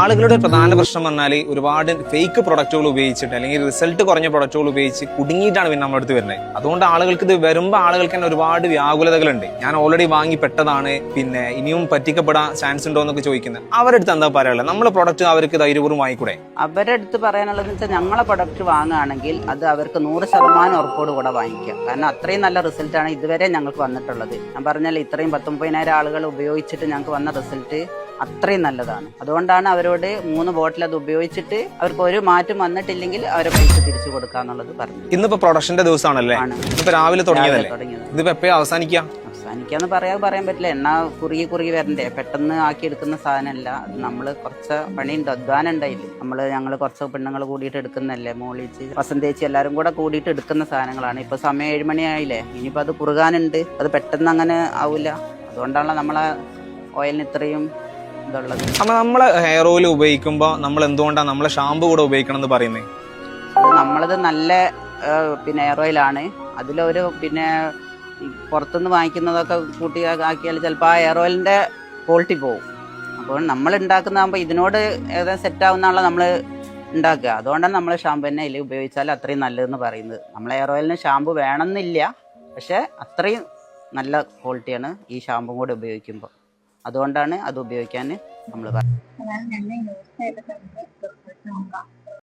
ആളുകളുടെ പ്രധാന പ്രശ്നം പറഞ്ഞാൽ ഒരുപാട് ഫേക്ക് പ്രൊഡക്റ്റുകൾ ഉപയോഗിച്ചിട്ട് അല്ലെങ്കിൽ റിസൾട്ട് കുറഞ്ഞ പ്രൊഡക്റ്റുകൾ ഉപയോഗിച്ച് കുടുങ്ങിയിട്ടാണ് പിന്നെ നമ്മുടെ അടുത്ത് വരുന്നത്. അതുകൊണ്ട് ആളുകൾക്ക് ഇത് വരുമ്പോൾ ആളുകൾക്ക് തന്നെ ഒരുപാട് വ്യാകുലതകളുണ്ട്. ഞാൻ ഓൾറെഡി വാങ്ങി പെട്ടതാണ്, പിന്നെ ഇനിയും പറ്റിക്കപ്പെടാൻ ചാൻസ് ഉണ്ടോ എന്നൊക്കെ ചോദിക്കുന്നത്. അവരുടെ അടുത്ത് എന്താ പറയാനുള്ളത്? നമ്മളെ പ്രൊഡക്റ്റ് അവർക്ക് ധൈര്യപൂർവ്വം വാങ്ങിക്കൂടെ? അവരുടെ അടുത്ത് പറയാനുള്ളതെന്ന് വെച്ചാൽ ഞങ്ങളെ പ്രൊഡക്റ്റ് വാങ്ങുകയാണെങ്കിൽ അത് അവർക്ക് 100% ഉറപ്പോട് കൂടെ വാങ്ങിക്കാം. കാരണം അത്രയും നല്ല റിസൾട്ടാണ് ഇതുവരെ ഞങ്ങൾക്ക് വന്നിട്ടുള്ളത്. ഞാൻ പറഞ്ഞാൽ ഇത്രയും 19,000 ആളുകൾ ഉപയോഗിച്ചിട്ട് ഞങ്ങൾക്ക് വന്ന റിസൾട്ട് അത്രയും നല്ലതാണ്. അതുകൊണ്ടാണ് അവരോട് 3 ബോട്ടിൽ അത് ഉപയോഗിച്ചിട്ട് അവർക്ക് ഒരു മാറ്റം വന്നിട്ടില്ലെങ്കിൽ അവരെ പൈസ തിരിച്ചു കൊടുക്കാന്നുള്ളത് പറഞ്ഞു. ഇന്നിപ്പോ പ്രൊഡക്ഷന്റെ ദിവസമാണല്ലേ? ഇപ്പൊ രാവിലെ തുടങ്ങിയതല്ലേ? ഇതിപ്പോ എപ്പോഴാ അവസാനിക്കാന്ന് പറയാൻ പറ്റില്ല. എണ്ണ കുറുകി വരണ്ടേ, പെട്ടെന്ന് ആക്കിയെടുക്കുന്ന സാധനമല്ല. അത് നമ്മൾ കുറച്ച് പണിയുണ്ട്, അധ്വാനം ഉണ്ടായില്ലേ. ഞങ്ങൾ കുറച്ച് പെണ്ണുങ്ങൾ കൂടിയിട്ട് എടുക്കുന്നല്ലേ, മോളിച്ച് വസന്തേച്ചി എല്ലാവരും കൂടെ കൂടിയിട്ട് എടുക്കുന്ന സാധനങ്ങളാണ്. ഇപ്പൊ സമയം 7 മണിയായില്ലേ, ഇനിയിപ്പോൾ അത് കുറുകാനുണ്ട്. അത് പെട്ടെന്ന് അങ്ങനെ ആവില്ല. അതുകൊണ്ടാണല്ലോ നമ്മളെ ഓയിലിന് ഇത്രയും ഇതുള്ളത്. അപ്പൊ നമ്മളെ ഹെയർ ഓയിൽ ഉപയോഗിക്കുമ്പോ നമ്മൾ എന്തുകൊണ്ടാണ് നമ്മളെ ഷാമ്പു കൂടെ ഉപയോഗിക്കണം എന്ന് പറയുന്നത്? നമ്മളത് നല്ല ഹെയർ ഓയിലാണ്. അതിലൊരു പുറത്തുനിന്ന് വാങ്ങിക്കുന്നതൊക്കെ കൂട്ടി ആക്കിയാൽ ചിലപ്പോൾ ആ ഹെയർ ഓയിലിന്റെ ക്വാളിറ്റി പോകും. അപ്പോൾ നമ്മൾ ഉണ്ടാക്കുന്നതാകുമ്പോൾ ഇതിനോട് ഏകദേശം സെറ്റാവുന്നതാണല്ലോ നമ്മൾ ഉണ്ടാക്കുക. അതുകൊണ്ടാണ് നമ്മൾ ഷാമ്പു തന്നെ അതിൽ ഉപയോഗിച്ചാൽ അത്രയും നല്ലതെന്ന് പറയുന്നത്. നമ്മളെ ഹെയർ ഓയിലിന് ഷാമ്പു വേണമെന്നില്ല, പക്ഷെ അത്രയും നല്ല ക്വാളിറ്റിയാണ് ഈ ഷാമ്പും കൂടെ ഉപയോഗിക്കുമ്പോൾ. അതുകൊണ്ടാണ് അത് ഉപയോഗിക്കാൻ നമ്മൾ പറയുന്നത്.